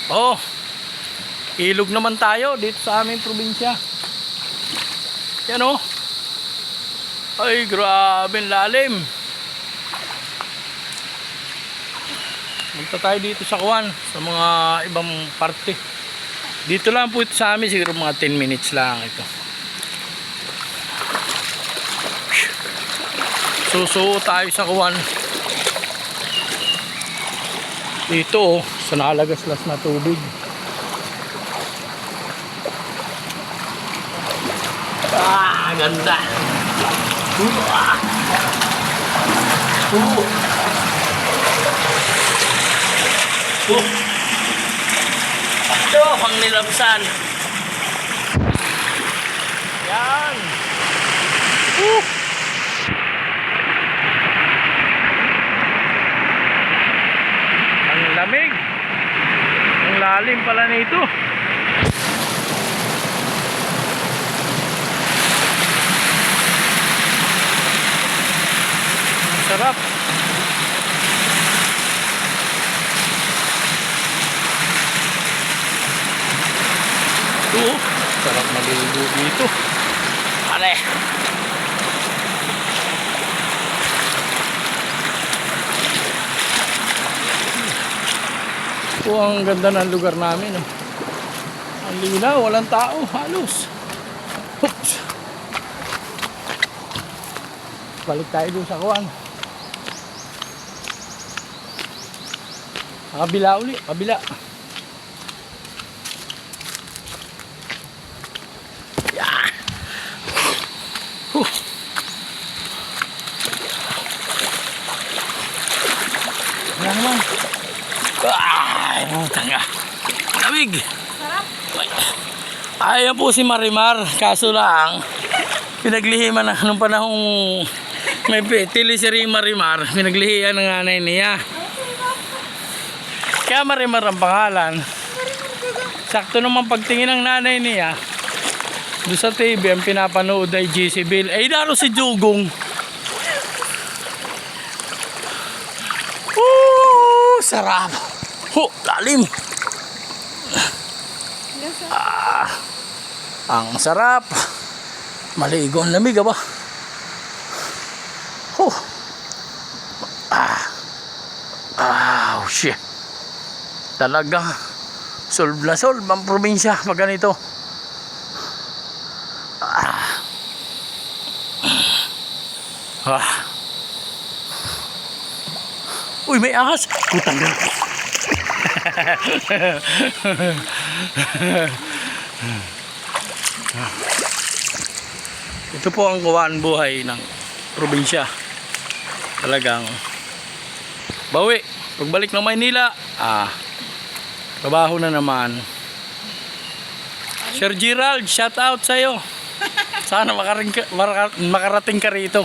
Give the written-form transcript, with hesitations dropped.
Oh, ilog naman tayo dito sa aming probinsya. Yan oh. Ay, grabe lalim. Punta tayo dito sa Kuwan, sa mga ibang parte. Dito lang po ito sa amin, siguro mga 10 minutes lang ito. Susuo tayo sa Kuwan. Dito oh, sa nakalagaslas na tubig. Ah, ganda. Ito, pang nilabsan. Yan. Ang lamig. Ang lalim pala nito. Ang sarap. Ito, sarap maliligo dito. Pare. Ito ang ganda ng lugar namin. Oh. Ang linaw, walang tao, halos. Oops. Balik tayo doon sa Kuwan. Kabila uli, kabila. Yeah. Yan naman. Ay, tanga. Lamig. Sarap. Ayan po si Marimar. Kaso lang, pinaglihiman na nung panahong may tili si Marimar. Pinaglihian ng nanay niya. Kaya Marimar ang pangalan. Sakto naman pagtingin ng nanay niya, doon sa TV ang pinapanood ay GC Bill. Ay, daro si Jugong. Sarap. Lalim. Ang sarap. Maligo ang lamig ba? Shit. Talagang solve na solve ang probinsya pag ganito. Uy, may ahas. Putang na. Ito po ang Kuwan buhay ng probinsya. Talagang bawi. Pagbalik ng Maynila, trabaho na naman. Sir Gerald, shout out sa'yo. Sana makarating ka rito.